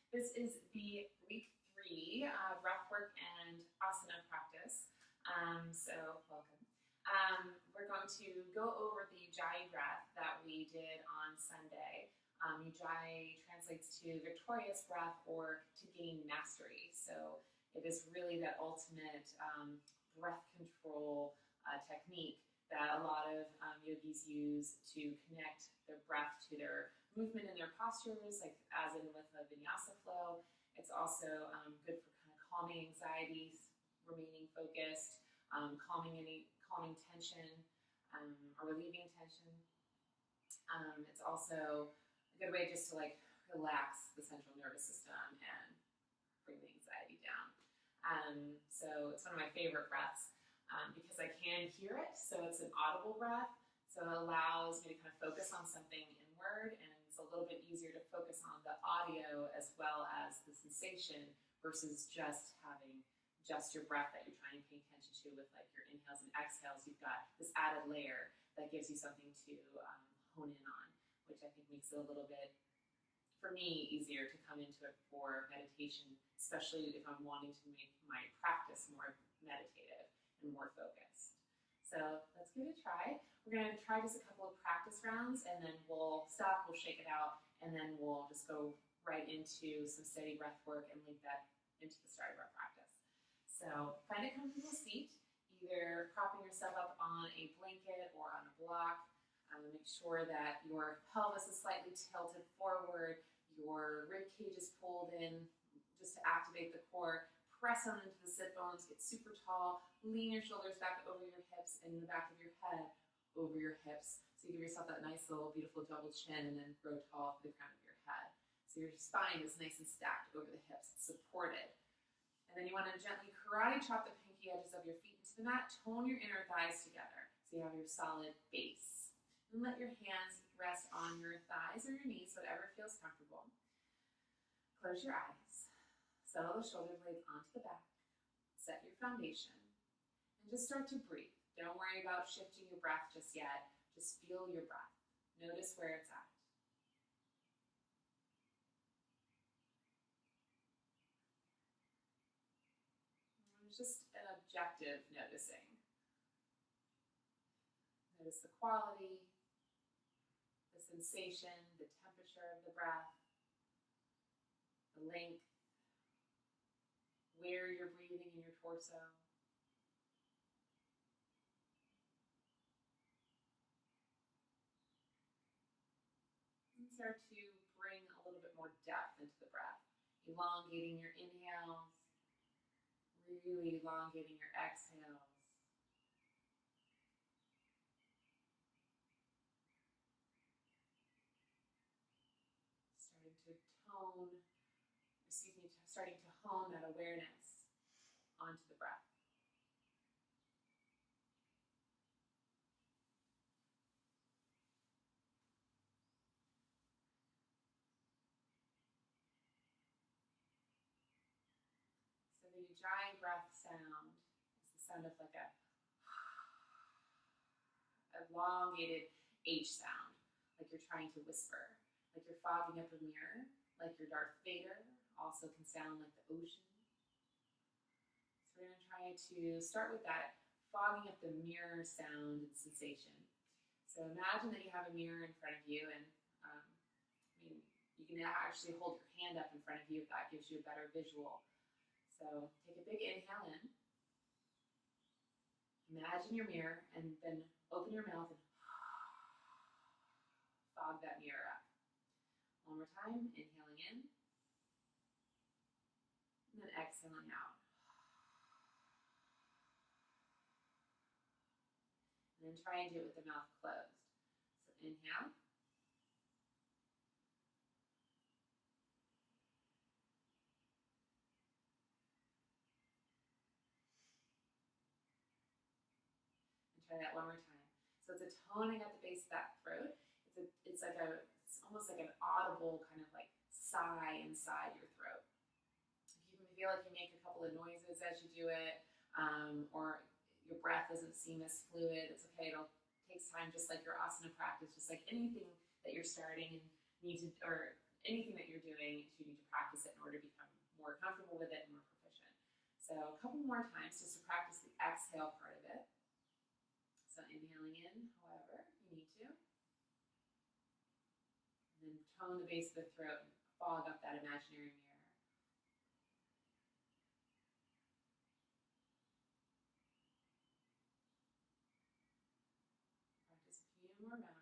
This is the week 3 breathwork and asana practice. Welcome. We're going to go over the Ujjayi breath that we did on Sunday. Ujjayi translates to victorious breath or to gain mastery. So it is really that ultimate breath control technique that a lot of yogis use to connect their breath to their movement and their postures, like as in with a vinyasa flow. It's also good for kind of calming anxieties, remaining focused, calming tension, or relieving tension. It's also a good way just to like relax the central nervous system and bring the anxiety down. So it's one of my favorite breaths because I can hear it. So it's an audible breath. So it allows me to kind of focus on something inward, and it's a little bit easier to focus on the audio as well as the sensation versus just having just your breath that you're trying to pay attention to with like your inhales and exhales. You've got this added layer that gives you something to hone in on, which I think makes it a little bit, for me, easier to come into it for meditation, especially if I'm wanting to make my practice more meditative and more focused. So let's give it a try. We're going to try just a couple of practice rounds, and then we'll stop, we'll shake it out, and then we'll just go right into some steady breath work and link that into the starter breath practice. So find a comfortable seat, either propping yourself up on a blanket or on a block. Make sure that your pelvis is slightly tilted forward, your rib cage is pulled in just to activate the core. Press on into the sit bones, get super tall, lean your shoulders back over your hips and the back of your head over your hips. So you give yourself that nice little beautiful double chin and then grow tall to the crown of your head. So your spine is nice and stacked over the hips, it's supported. And then you want to gently karate chop the pinky edges of your feet into the mat, tone your inner thighs together so you have your solid base. And let your hands rest on your thighs or your knees, whatever feels comfortable. Close your eyes. Settle the shoulder blades onto the back. Set your foundation. And just start to breathe. Don't worry about shifting your breath just yet. Just feel your breath. Notice where it's at. It's just an objective noticing. Notice the quality, the sensation, the temperature of the breath, the length, where you're breathing in your torso. And start to bring a little bit more depth into the breath, elongating your inhales, really elongating your exhales. Starting to hone that awareness onto the breath. So the Ujjayi breath sound is the sound of like a elongated H sound, like you're trying to whisper, like you're fogging up a mirror, like your Darth Vader, also can sound like the ocean. So we're going to try to start with that fogging up the mirror sound and sensation. So imagine that you have a mirror in front of you, and you can actually hold your hand up in front of you if that gives you a better visual. So take a big inhale in. Imagine your mirror, and then open your mouth and fog that mirror up. One more time, inhaling in, and then exhaling out. And then try and do it with the mouth closed. So inhale. And try that one more time. So it's a toning at the base of that throat. It's almost like an audible kind of like sigh inside your throat. If you feel like you make a couple of noises as you do it, or your breath doesn't seem as fluid, it's okay. It'll take time, just like your asana practice, just like anything that you're starting and or anything that you're doing, you need to practice it in order to become more comfortable with it and more proficient. So a couple more times just to practice the exhale part of it. So inhaling in, however you need to. And then tone the base of the throat and fog up that imaginary mirror. Practice a few more rounds.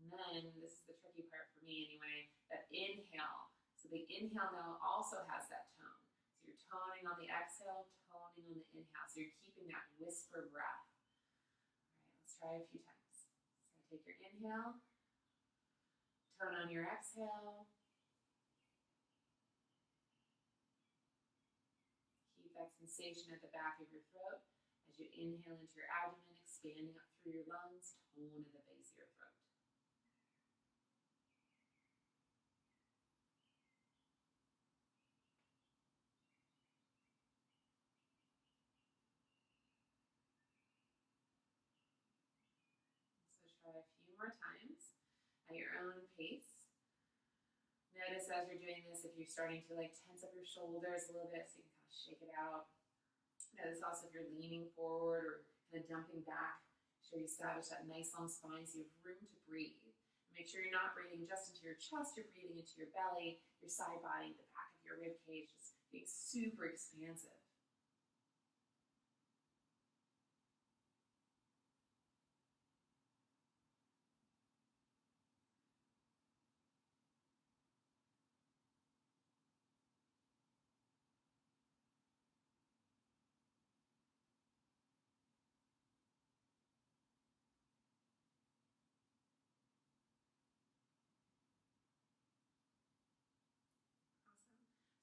And then, this is the tricky part for me anyway, that inhale. So the inhale now also has that tone. So you're toning on the exhale, toning on the inhale. So you're keeping that whisper breath. All right, let's try a few times. So take your inhale, tone on your exhale. Keep that sensation at the back of your throat as you inhale into your abdomen, expanding up through your lungs, tone at the base of your throat. So try a few more times at your own pace. Notice as you're doing this if you're starting to like tense up your shoulders a little bit so you can kind of shake it out. Notice also if you're leaning forward or kind of dumping back, make sure you establish that nice long spine so you have room to breathe. Make sure you're not breathing just into your chest, you're breathing into your belly, your side body, the back of your rib cage, just being super expansive.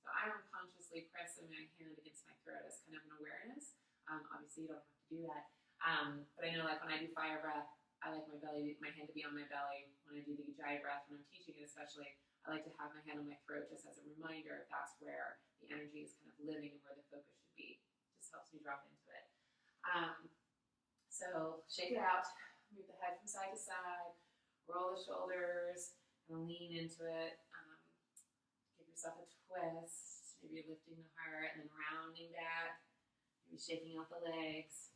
So I'm unconsciously pressing my hand against my throat as kind of an awareness. Obviously, you don't have to do that. But I know, like when I do fire breath, I like my hand to be on my belly. When I do the Ujjayi breath, when I'm teaching it especially, I like to have my hand on my throat just as a reminder if that's where the energy is kind of living and where the focus should be. Just helps me drop into it. So shake it out. Move the head from side to side. Roll the shoulders and lean into it. Give yourself a twist. Maybe you're lifting the heart and then rounding back. Maybe shaking out the legs.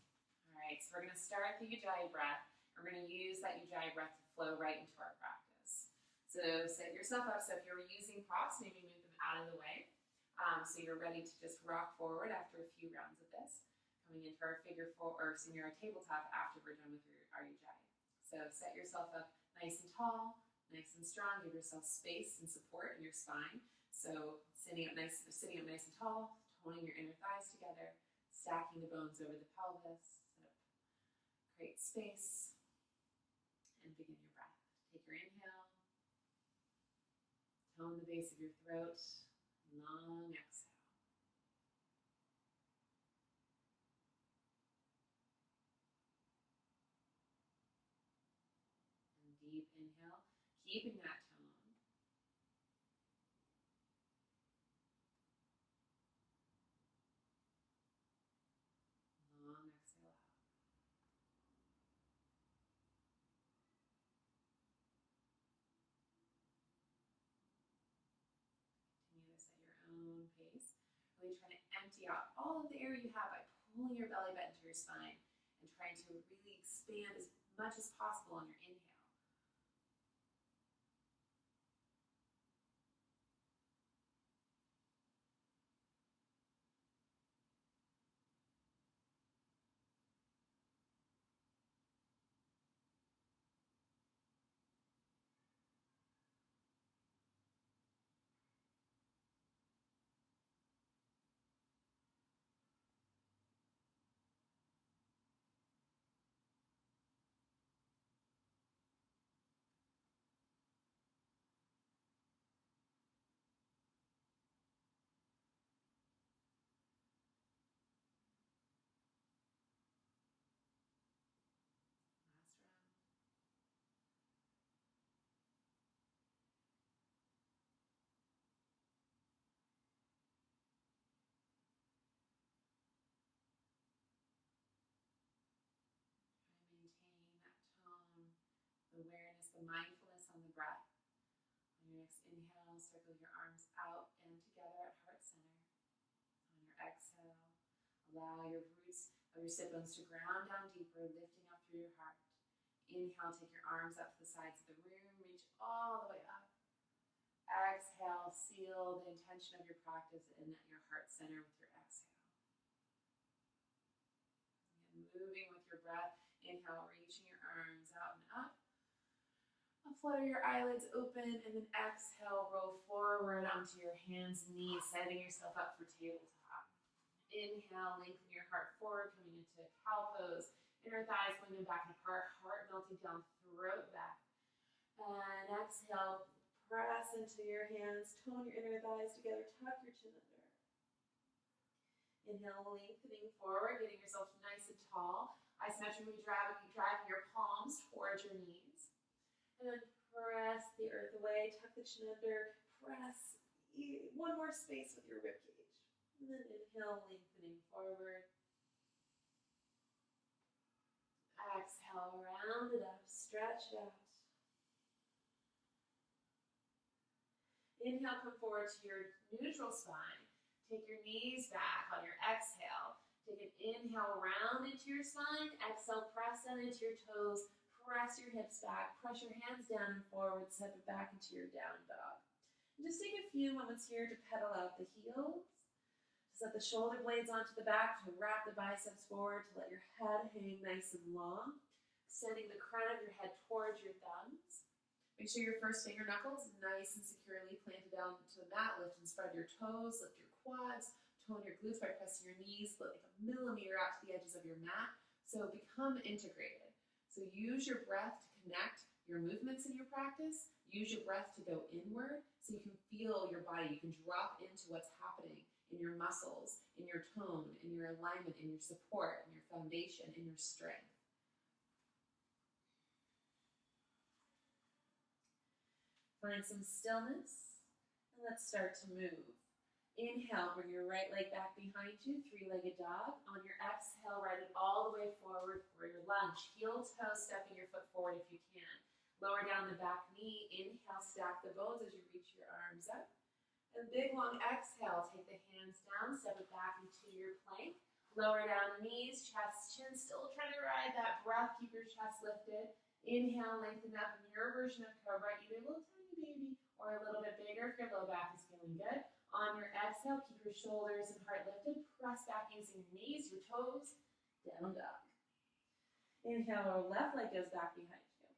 All right, so we're going to start the Ujjayi breath. We're going to use that Ujjayi breath to flow right into our practice. So set yourself up. So if you're using props, maybe move them out of the way. So you're ready to just rock forward after a few rounds of this. Coming into our figure four, or our tabletop after we're done with our Ujjayi. So set yourself up nice and tall, nice and strong. Give yourself space and support in your spine. So sitting up nice and tall, toning your inner thighs together, stacking the bones over the pelvis. Set up, create space, and begin your breath. Take your inhale, tone the base of your throat, long exhale. And deep inhale, keeping that tone. Long exhale out. Continue this at your own pace. Really trying to empty out all of the air you have by pulling your belly button to your spine and trying to really expand as much as possible on your inhale. some mindfulness on the breath. On your next inhale, circle your arms out and together at heart center. On your exhale, allow your roots of your sit bones to ground down deeper, lifting up through your heart. Inhale, take your arms up to the sides of the room, reach all the way up. Exhale, seal the intention of your practice in your heart center with your exhale. And moving with your breath, inhale, reaching your arms out and up. Flutter your eyelids open, and then exhale, roll forward onto your hands and knees, setting yourself up for tabletop. Inhale, lengthen your heart forward, coming into cow pose. Inner thighs going back and apart, heart melting down, throat back. And exhale, press into your hands, tone your inner thighs together, tuck your chin under. Inhale, lengthening forward, getting yourself nice and tall. Isometrically driving your palms towards your knees. And then press the earth away, tuck the chin under, press one more space with your ribcage. And then inhale, lengthening forward. Exhale, round it up, stretch it out. Inhale, come forward to your neutral spine. Take your knees back on your exhale. Take an inhale, round into your spine. Exhale, press down into your toes. Press your hips back. Press your hands down and forward. Step it back into your down dog. And just take a few moments here to pedal out the heels. Set the shoulder blades onto the back to wrap the biceps forward to let your head hang nice and long. Extending the crown of your head towards your thumbs. Make sure your first finger knuckles nice and securely planted down to the mat. Lift and spread your toes, lift your quads, tone your glutes by pressing your knees like a millimeter out to the edges of your mat. So become integrated. So use your breath to connect your movements in your practice. Use your breath to go inward so you can feel your body. You can drop into what's happening in your muscles, in your tone, in your alignment, in your support, in your foundation, in your strength. Find some stillness, and let's start to move. Inhale, bring your right leg back behind you, three-legged dog. On your exhale, ride it all the way forward for your lunge. Heel toe, stepping your foot forward if you can. Lower down the back knee. Inhale, stack the bones as you reach your arms up. And big, long exhale, take the hands down, step it back into your plank. Lower down the knees, chest, chin, still trying to ride that breath. Keep your chest lifted. Inhale, lengthen up in your version of cobra, either a little tiny baby or a little bit bigger if your low back is feeling good. On your exhale, keep your shoulders and heart lifted. Press back using your knees, your toes, down dog. Inhale, left leg goes back behind you.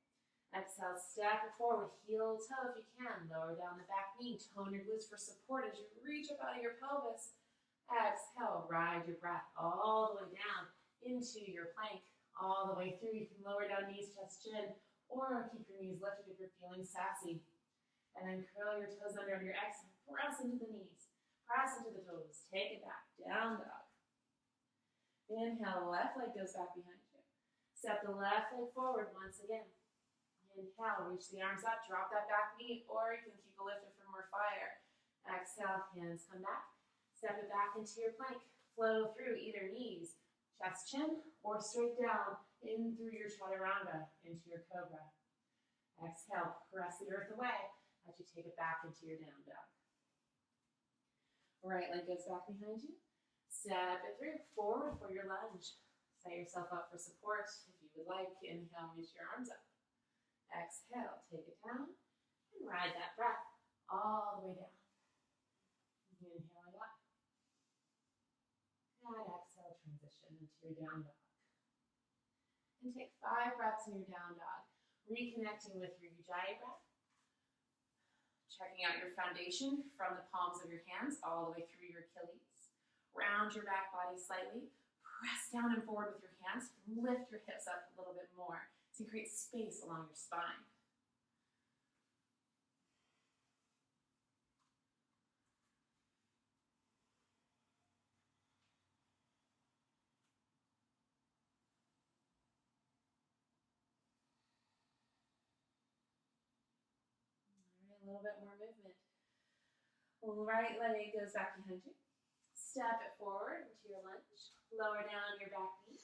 Exhale, stack it forward, heel toe if you can. Lower down the back knee, tone your glutes for support as you reach up out of your pelvis. Exhale, ride your breath all the way down into your plank, all the way through. You can lower down knees, chest, chin, or keep your knees lifted if you're feeling sassy. And then curl your toes under on your exhale. Press into the knees. Press into the toes. Take it back. Down dog. Inhale, left leg goes back behind you. Step the left leg forward once again. Inhale, reach the arms up. Drop that back knee, or you can keep it lifted for more fire. Exhale, hands come back. Step it back into your plank. Flow through either knees, chest, chin, or straight down in through your chaturanga into your cobra. Exhale, press the earth away as you take it back into your down dog. Right leg goes back behind you. Step it through, forward for your lunge. Set yourself up for support if you would like. Inhale, reach your arms up. Exhale, take it down, and ride that breath all the way down. Inhale it up. And exhale, transition into your down dog. And take 5 breaths in your down dog. Reconnecting with your Ujjayi breath. Checking out your foundation from the palms of your hands all the way through your Achilles. Round your back body slightly. Press down and forward with your hands. Lift your hips up a little bit more so you create space along your spine. A little bit more movement. Right leg goes back behind you. Step it forward into your lunge. Lower down your back knee.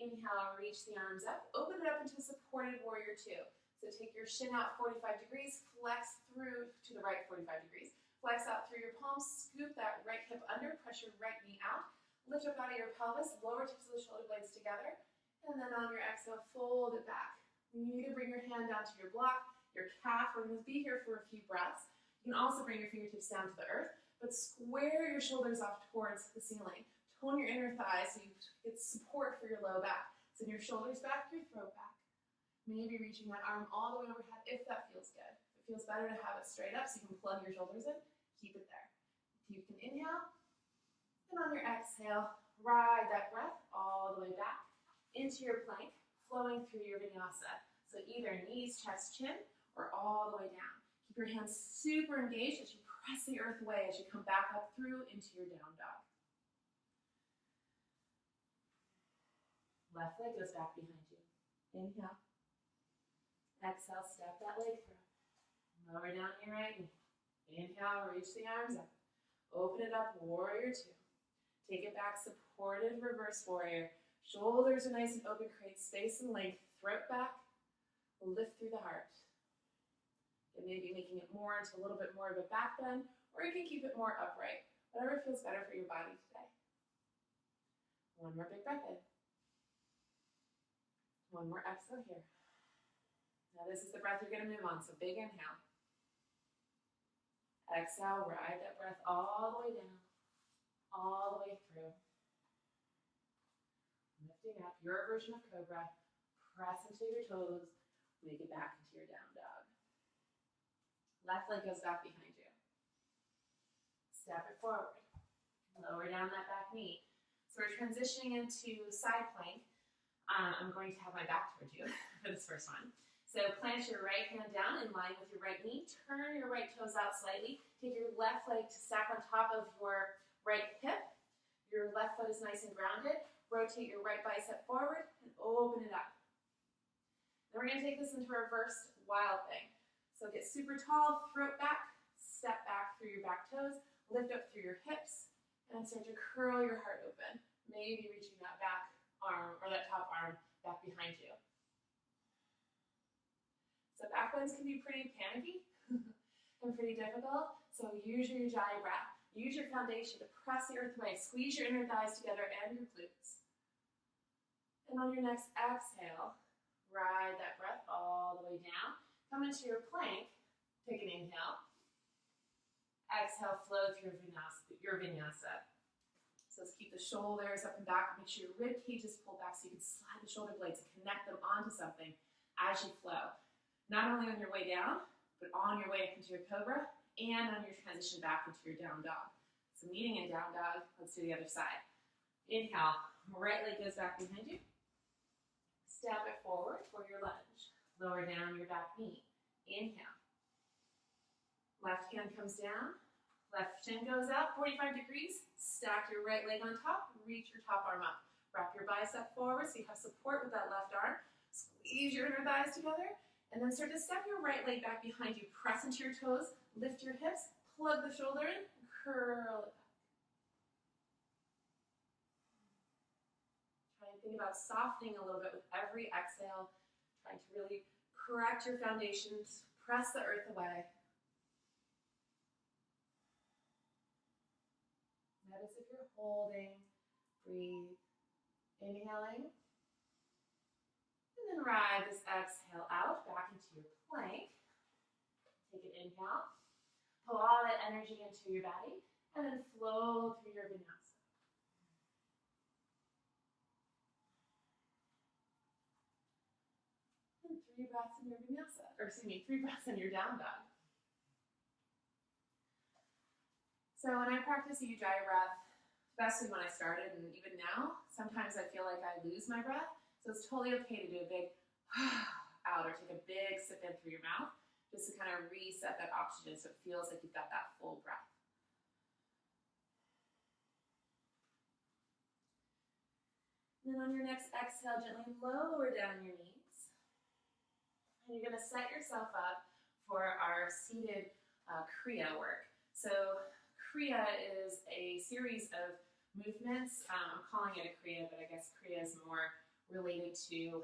Inhale, reach the arms up. Open it up into supported warrior 2. So take your shin out 45 degrees, flex through to the right 45 degrees. Flex out through your palms, scoop that right hip under, press your right knee out. Lift up out of your pelvis, lower tips of the shoulder blades together. And then on your exhale, fold it back. You need to bring your hand down to your block, your calf. We're going to be here for a few breaths. You can also bring your fingertips down to the earth, but square your shoulders off towards the ceiling. Tone your inner thighs so you get support for your low back. Send your shoulders back, your throat back. Maybe reaching that arm all the way overhead if that feels good. If it feels better to have it straight up so you can plug your shoulders in, keep it there. You can inhale, and on your exhale, ride that breath all the way back into your plank, flowing through your vinyasa. So either knees, chest, chin, or all the way down. Keep your hands super engaged as you press the earth away as you come back up through into your down dog. Left leg goes back behind you. Inhale. Exhale, step that leg through. Lower down your right knee. Inhale, reach the arms up. Open it up, warrior two. Take it back, supported reverse warrior. Shoulders are nice and open, create space and length. Throat back, lift through the heart. And maybe making it more into a little bit more of a back bend, or you can keep it more upright. Whatever feels better for your body today. One more big breath in. One more exhale here. Now this is the breath you're going to move on, so big inhale. Exhale, ride that breath all the way down, all the way through. Lifting up your version of cobra. Press into your toes. Make it back into your down dog. Left leg goes back behind you. Step it forward. Lower down that back knee. So we're transitioning into side plank. I'm going to have my back towards you for this first one. So plant your right hand down in line with your right knee. Turn your right toes out slightly. Take your left leg to stack on top of your right hip. Your left foot is nice and grounded. Rotate your right bicep forward and open it up. Then we're going to take this into a reverse wild thing. So get super tall, throat back, step back through your back toes, lift up through your hips, and start to curl your heart open. Maybe reaching that back arm or that top arm back behind you. So back bends can be pretty panicky and pretty difficult. So use your ujjayi breath. Use your foundation to press the earth away. Squeeze your inner thighs together and your glutes. And on your next exhale, ride that breath all the way down. Come into your plank. Take an inhale. Exhale, flow through your vinyasa. So let's keep the shoulders up and back. Make sure your rib cage is pulled back so you can slide the shoulder blades and connect them onto something as you flow. Not only on your way down, but on your way up into your cobra and on your transition back into your down dog. So meeting in down dog, let's do the other side. Inhale, right leg goes back behind you. Step it forward for your lunge. Lower down your back knee. Inhale. Left hand comes down. Left shin goes out 45 degrees. Stack your right leg on top. Reach your top arm up. Wrap your bicep forward so you have support with that left arm. Squeeze your inner thighs together. And then start to step your right leg back behind you. Press into your toes. Lift your hips. Plug the shoulder in. Curl it back. Try and think about softening a little bit with every exhale. Trying to really correct your foundations. Press the earth away. Notice if you're holding, breathe, inhaling, and then ride this exhale out, back into your plank. Take an inhale, pull all that energy into your body, and then flow through your vinyasa. And 3 breaths in your vinyasa, or excuse me, 3 breaths in your down dog. So when I practice the ujjayi breath, especially when I started and even now, sometimes I feel like I lose my breath. So it's totally okay to do a big out or take a big sip in through your mouth just to kind of reset that oxygen so it feels like you've got that full breath. And then on your next exhale, gently lower down your knees. And you're going to set yourself up for our seated Kriya work. So Kriya is a series of movements. I'm calling it a Kriya, but I guess Kriya is more related to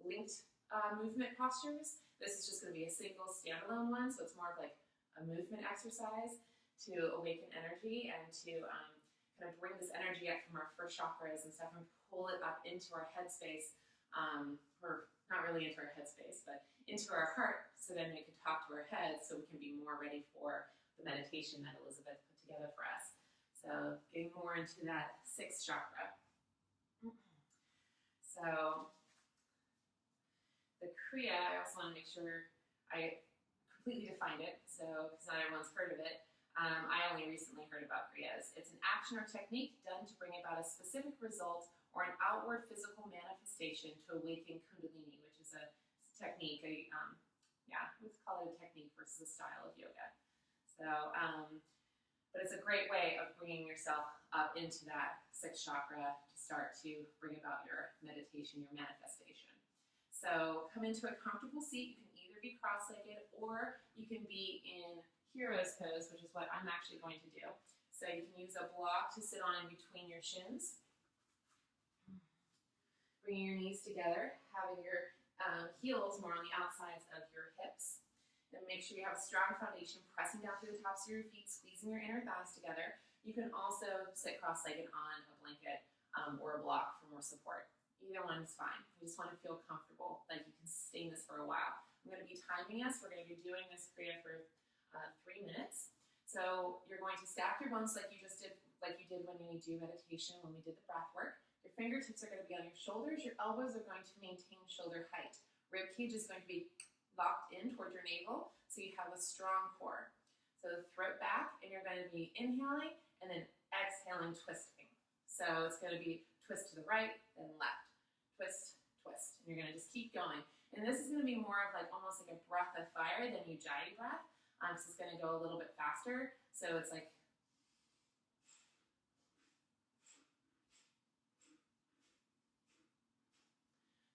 linked movement postures. This is just going to be a single standalone one, so it's more of like a movement exercise to awaken energy and to kind of bring this energy up from our first chakras and stuff and pull it up into our headspace, or not really into our headspace, but into our heart, so then we can talk to our heads so we can be more ready for the meditation that Elizabeth put together for us. So getting more into that sixth chakra. So the Kriya, I also want to make sure I completely defined it, so because not everyone's heard of it. I only recently heard about Kriyas. It's an action or technique done to bring about a specific result or an outward physical manifestation to awaken Kundalini, which is a technique, let's call it a technique versus a style of yoga. So, but it's a great way of bringing yourself up into that sixth chakra to start to bring about your meditation, your manifestation. So come into a comfortable seat. You can either be cross-legged or you can be in hero's pose, which is what I'm actually going to do. So you can use a block to sit on in between your shins. Bringing your knees together, having your heels more on the outsides of your hips. And make sure you have a strong foundation, pressing down through the tops of your feet, squeezing your inner thighs together. You can also sit cross-legged on a blanket or a block for more support. Either one is fine. You just want to feel comfortable, like you can sustain this for a while. I'm going to be timing us. We're going to be doing this Kriya for 3 minutes. So you're going to stack your bones like you just did, like you did when you do meditation, when we did the breath work. Your fingertips are going to be on your shoulders. Your elbows are going to maintain shoulder height. Rib cage is going to be locked in toward your navel, so you have a strong core. So throat back, and you're going to be inhaling and then exhaling, twisting. So it's going to be twist to the right, then left. Twist, twist. And you're going to just keep going. And this is going to be more of like almost like a breath of fire than Ujjayi breath. So it's going to go a little bit faster. So it's like,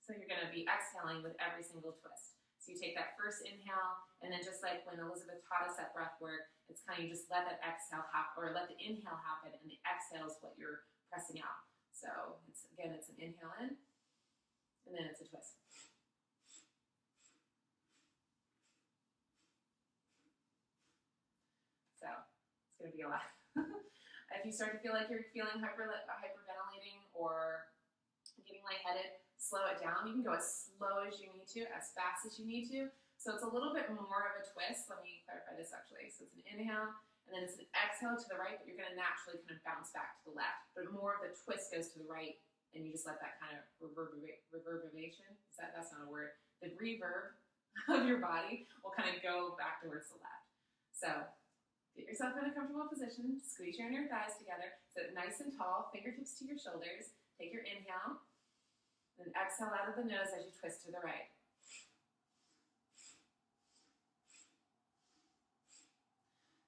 so you're going to be exhaling with every single twist. So you take that first inhale, and then just like when Elizabeth taught us that breath work, it's kind of you just let that exhale happen, or let the inhale happen, and the exhale is what you're pressing out. So it's an inhale in, and then it's a twist. So it's going to be a lot. If you start to feel like you're feeling hyperventilating or getting lightheaded, slow it down. You can go as slow as you need to, as fast as you need to. So it's a little bit more of a twist. Let me clarify this actually. So it's an inhale, and then it's an exhale to the right, but you're going to naturally kind of bounce back to the left. But more of the twist goes to the right, and you just let that kind of reverberation, that's not a word, the reverb of your body will kind of go back towards the left. So get yourself in a comfortable position, squeeze your inner thighs together, sit nice and tall, fingertips to your shoulders, take your inhale, then exhale out of the nose as you twist to the right.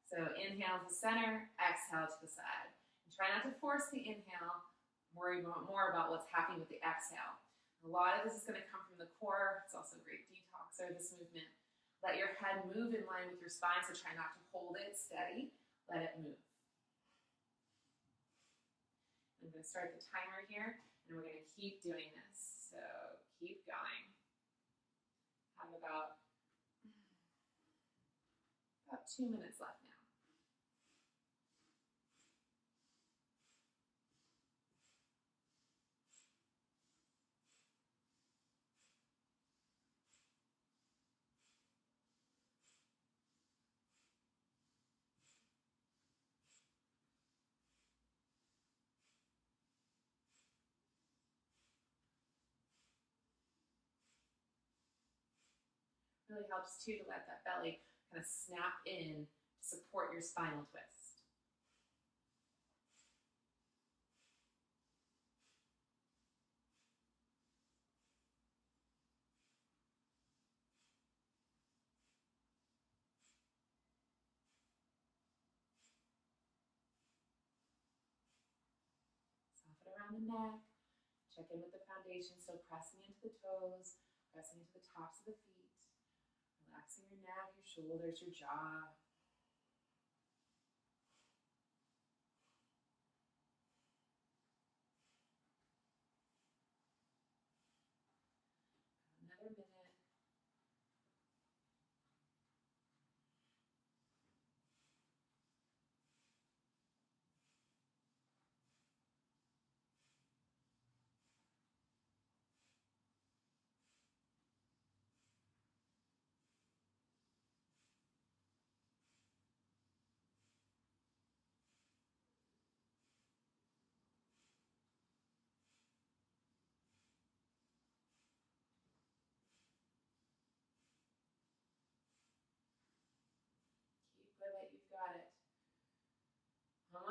So inhale to center, exhale to the side. And try not to force the inhale, worry more about what's happening with the exhale. A lot of this is going to come from the core. It's also a great detoxer, this movement. Let your head move in line with your spine, so try not to hold it steady. Let it move. I'm going to start the timer here, and we're going to keep doing this. So keep going. Have about 2 minutes left now. Really helps too to let that belly kind of snap in to support your spinal twist. Soften around the neck. Check in with the foundation, so pressing into the toes, pressing into the tops of the feet. Relaxing your neck, your shoulders, your jaw. Another minute.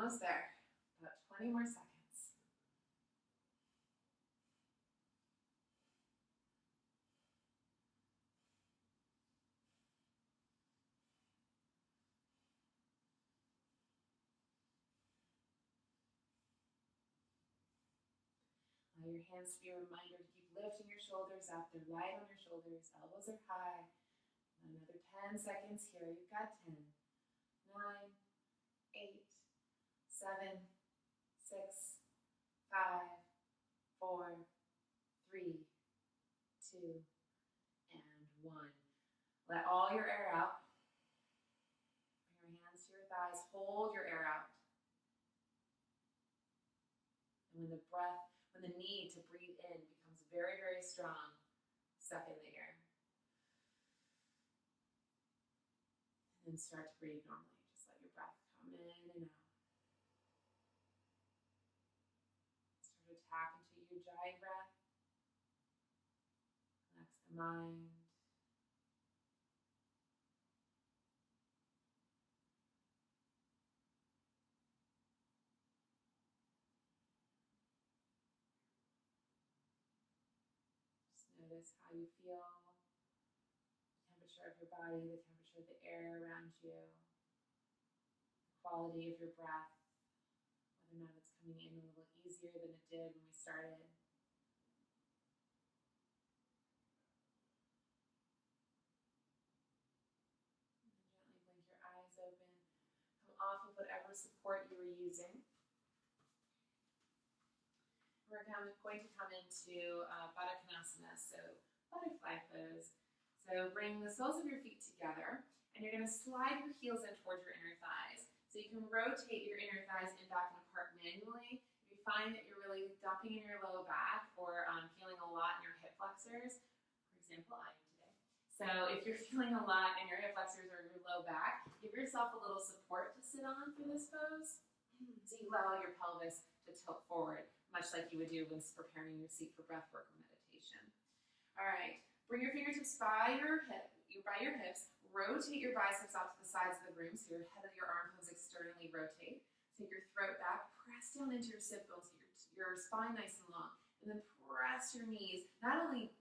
Almost there. About 20 more seconds. Allow your hands to be a reminder to keep lifting your shoulders up. They're light on your shoulders. Elbows are high. Another 10 seconds here. You've got 10, 9, 8, 7, 6, 5, 4, 3, 2, and 1. Let all your air out. Bring your hands to your thighs. Hold your air out. And when the need to breathe in becomes very, very strong, suck in the air. And then start to breathe normally. Just let your breath come in and out. Start to tap into your Ujjayi breath. Relax the mind. Notice how you feel, the temperature of your body, the temperature of the air around you, the quality of your breath, whether or not it's coming in a little easier than it did when we started. And gently blink your eyes open. Come off of whatever support you were using. We're going to come into Baddha Konasana, so butterfly pose. So bring the soles of your feet together, and you're going to slide your heels in towards your inner thighs. So you can rotate your inner thighs in, back, and apart manually. If you find that you're really dumping in your low back or feeling a lot in your hip flexors, for example, I am today. So if you're feeling a lot in your hip flexors or your low back, give yourself a little support to sit on for this pose. So you allow your pelvis to tilt forward, much like you would do when preparing your seat for breathwork or meditation. All right, bring your fingertips by your hips, rotate your biceps out to the sides of the room so your head of your arm bones externally rotate. Take your throat back, press down into your sit bones, your spine nice and long, and then press your knees, not really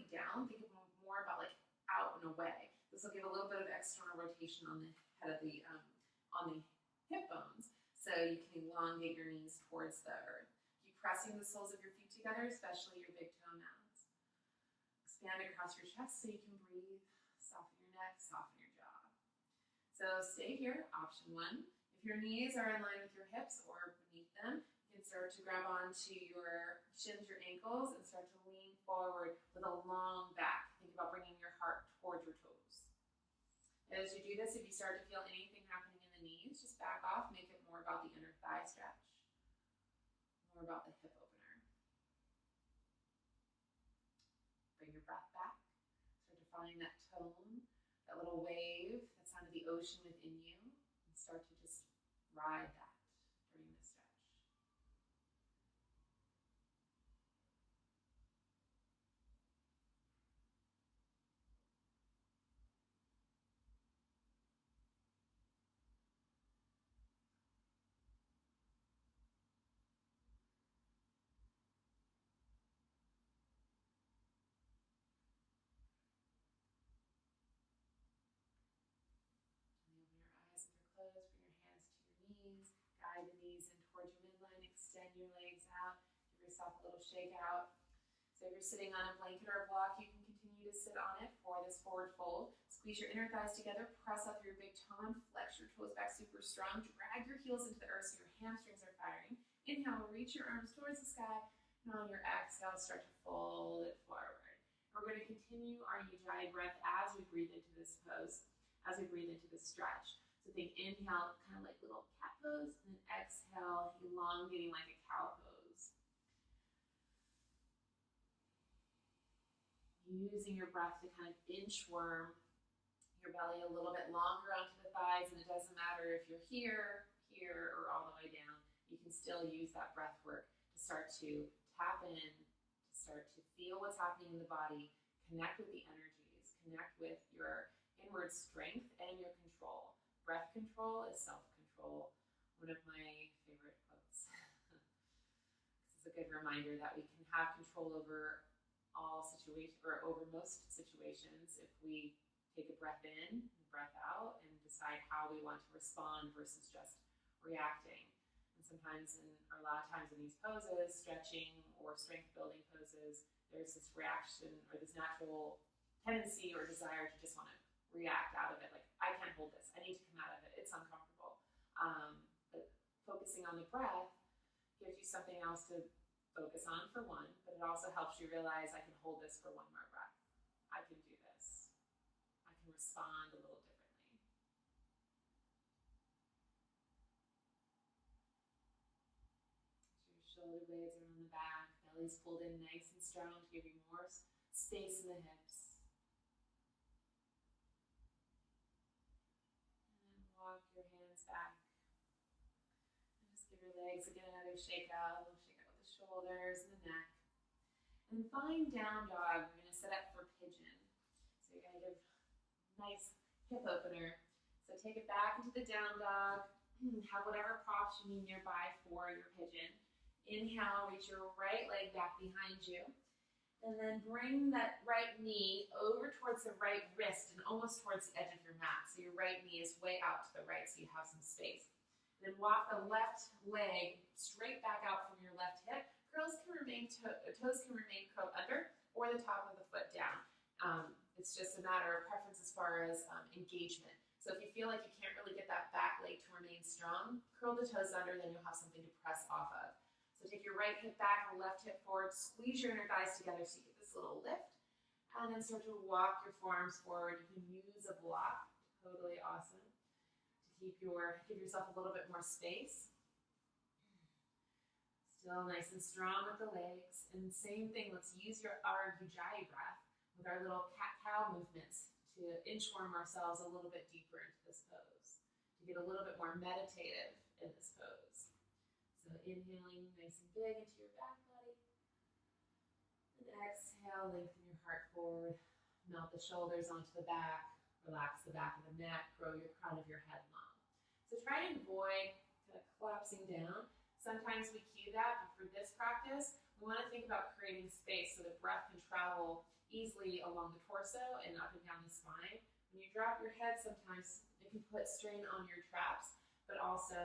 down, think of more about like out and away. This will give a little bit of external rotation on the head of the, on the hip bones, so you can elongate your knees towards the earth. Pressing the soles of your feet together, especially your big toe mounds. Expand across your chest so you can breathe. Soften your neck, soften your jaw. So stay here, option 1. If your knees are in line with your hips or beneath them, you can start to grab onto your shins, your ankles, and start to lean forward with a long back. Think about bringing your heart towards your toes. As you do this, if you start to feel anything happening in the knees, just back off, make it more about the inner thigh stretch. More about the hip opener. Bring your breath back. Start to find that tone, that little wave, that sound of the ocean within you, and start to just ride that during this stretch. Close, bring your hands to your knees, guide the knees in towards your midline, extend your legs out, give yourself a little shake out. So if you're sitting on a blanket or a block, you can continue to sit on it for this forward fold. Squeeze your inner thighs together, press up your big toe and flex your toes back super strong, drag your heels into the earth so your hamstrings are firing. Inhale, reach your arms towards the sky, and on your exhale, start to fold it forward. We're going to continue our Ujjayi breath as we breathe into this pose, as we breathe into this stretch. So think inhale, kind of like little cat pose, and then exhale, elongating like a cow pose. Using your breath to kind of inchworm your belly a little bit longer onto the thighs, and it doesn't matter if you're here, or all the way down. You can still use that breath work to start to tap in, to start to feel what's happening in the body, connect with the energies, connect with your inward strength and your control. Breath control is self-control. One of my favorite quotes. This is a good reminder that we can have control over all situations, or over most situations, if we take a breath in, a breath out, and decide how we want to respond versus just reacting. And sometimes, or a lot of times in these poses, stretching or strength building poses, there's this reaction or this natural tendency or desire to just want to react out of it. Like, I can't hold this. I need to come out of it. It's uncomfortable. But focusing on the breath gives you something else to focus on, for one, but it also helps you realize I can hold this for one more breath. I can do this. I can respond a little differently. So your shoulder blades are on the back, belly's pulled in nice and strong to give you more space in the hips. And walk your hands back. And just give your legs again another shake out. We'll shake out with the shoulders and the neck. And find down dog. We're going to set up for pigeon. So you're going to give a nice hip opener. So take it back into the down dog. Have whatever props you need nearby for your pigeon. Inhale, reach your right leg back behind you. And then bring that right knee over towards the right wrist and almost towards the edge of your mat. So your right knee is way out to the right so you have some space. Then walk the left leg straight back out from your left hip. Curls can remain, toes can remain curled under or the top of the foot down. It's just a matter of preference as far as engagement. So if you feel like you can't really get that back leg to remain strong, curl the toes under, then you'll have something to press off of. So take your right hip back and left hip forward, squeeze your inner thighs together so you get this little lift, and then start to walk your forearms forward. You can use a block, totally awesome, to give yourself a little bit more space. Still nice and strong with the legs. And same thing, let's use our Ujjayi breath with our little cat-cow movements to inchworm ourselves a little bit deeper into this pose, to get a little bit more meditative in this pose. So inhaling nice and big into your back body. And exhale, lengthen your heart forward. Melt the shoulders onto the back. Relax the back of the neck. Grow your crown of your head long. So try and avoid kind of collapsing down. Sometimes we cue that, but for this practice, we want to think about creating space so that breath can travel easily along the torso and up and down the spine. When you drop your head, sometimes it can put strain on your traps, but also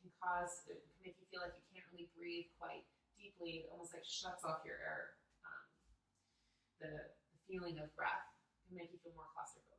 it can make you feel like you can't really breathe quite deeply. It almost like shuts off your air. The feeling of breath can make you feel more claustrophobic.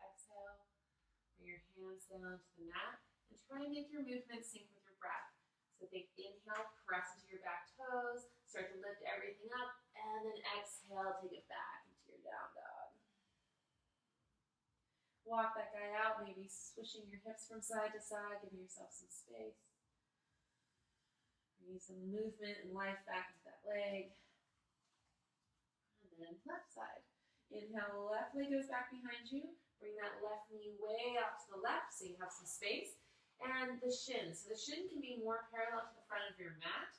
Exhale, bring your hands down to the mat and try and make your movement sync with your breath. So think inhale, press into your back toes, start to lift everything up, and then exhale, take it back into your down dog. Walk that guy out, maybe swishing your hips from side to side, giving yourself some space. Bring some movement and life back into that leg. And then left side. Inhale, left leg goes back behind you. Bring that left knee way out to the left so you have some space. And the shin. So the shin can be more parallel to the front of your mat.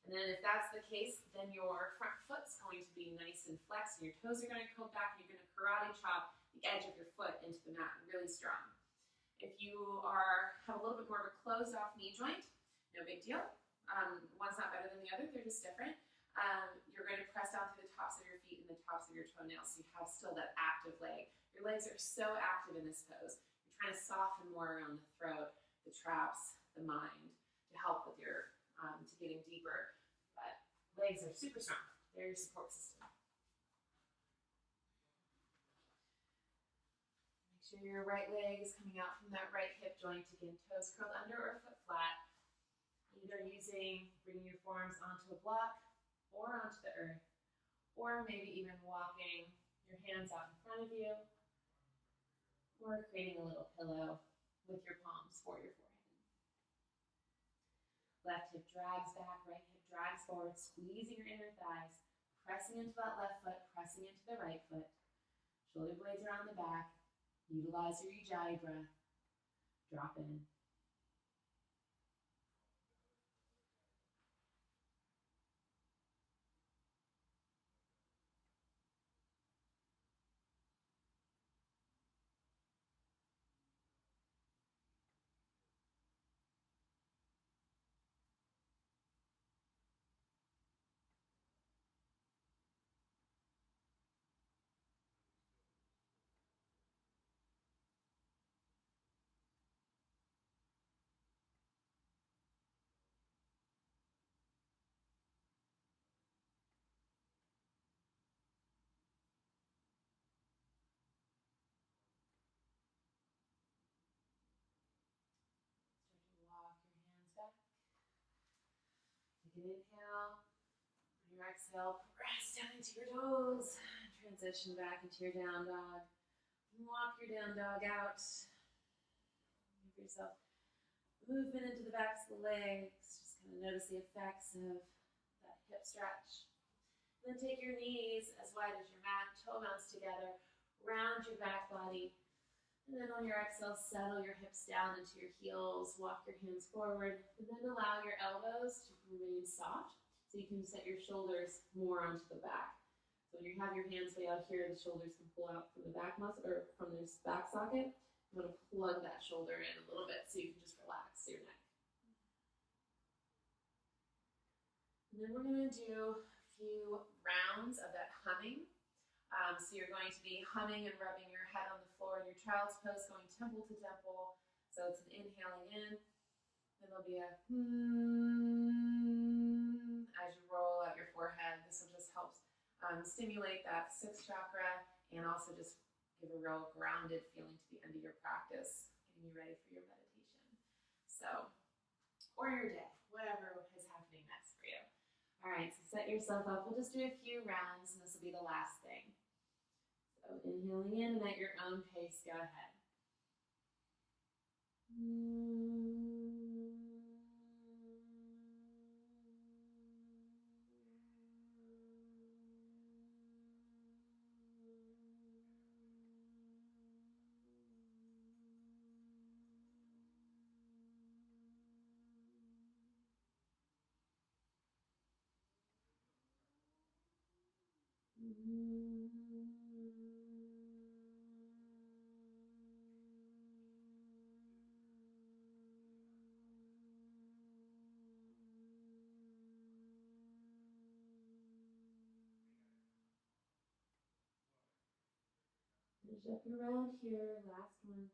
And then if that's the case, then your front foot's going to be nice and flexed and your toes are going to curl back and you're going to karate chop the edge of your foot into the mat really strong. If you have a little bit more of a closed off knee joint, no big deal. One's not better than the other, they're just different. You're going to press down through the tops of your feet and the tops of your toenails so you have still that active leg. Your legs are so active in this pose. You're trying to soften more around the throat, the traps, the mind to help with your, to getting deeper. But legs are super strong. They're your support system. Make sure your right leg is coming out from that right hip joint. Again, toes curled under or foot flat. Either bringing your forearms onto a block or onto the earth, or maybe even walking your hands out in front of you, or creating a little pillow with your palms for your forehead. Left hip drags back, right hip drags forward, squeezing your inner thighs, pressing into that left foot, pressing into the right foot. Shoulder blades around the back. Utilize your Ujjayi breath. Drop in. Start to walk your hands back. Take an inhale. On your exhale, press down into your toes. Transition back into your down dog. Walk your down dog out. Give yourself movement into the backs of the legs. Just kind of notice the effects of that hip stretch. Then take your knees as wide as your mat, toe mounts together, round your back body. And then on your exhale, settle your hips down into your heels, walk your hands forward, and then allow your elbows to remain soft so you can set your shoulders more onto the back. So when you have your hands way out here, the shoulders can pull out from the back muscle or from this back socket. You want to plug that shoulder in a little bit so you can just relax your neck. And then we're going to do a few rounds of that humming. So you're going to be humming and rubbing your head on the floor in your child's pose, going temple to temple. So it's an inhaling in. Then there'll be a as you roll out your forehead. This will just help stimulate that sixth chakra and also just give a real grounded feeling to the end of your practice, getting you ready for your meditation. So, or your day, whatever is happening next for you. All right, so set yourself up. We'll just do a few rounds, and this will be the last thing. So inhaling in, and at your own pace, go ahead. Finish up your round here, last one.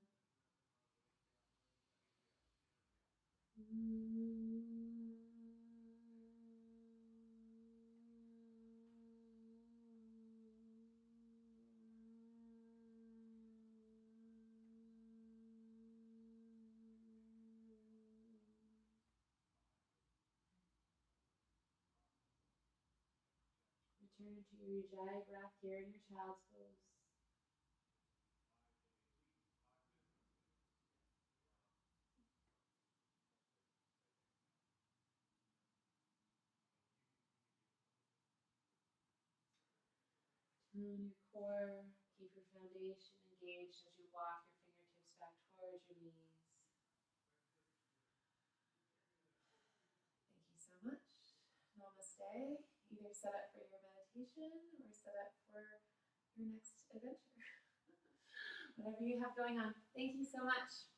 Return to your Ujjayi breath here in your child's pose. Tone your core, keep your foundation engaged as you walk your fingertips back towards your knees. Thank you so much. Namaste. Either set up for your meditation or set up for your next adventure. Whatever you have going on. Thank you so much.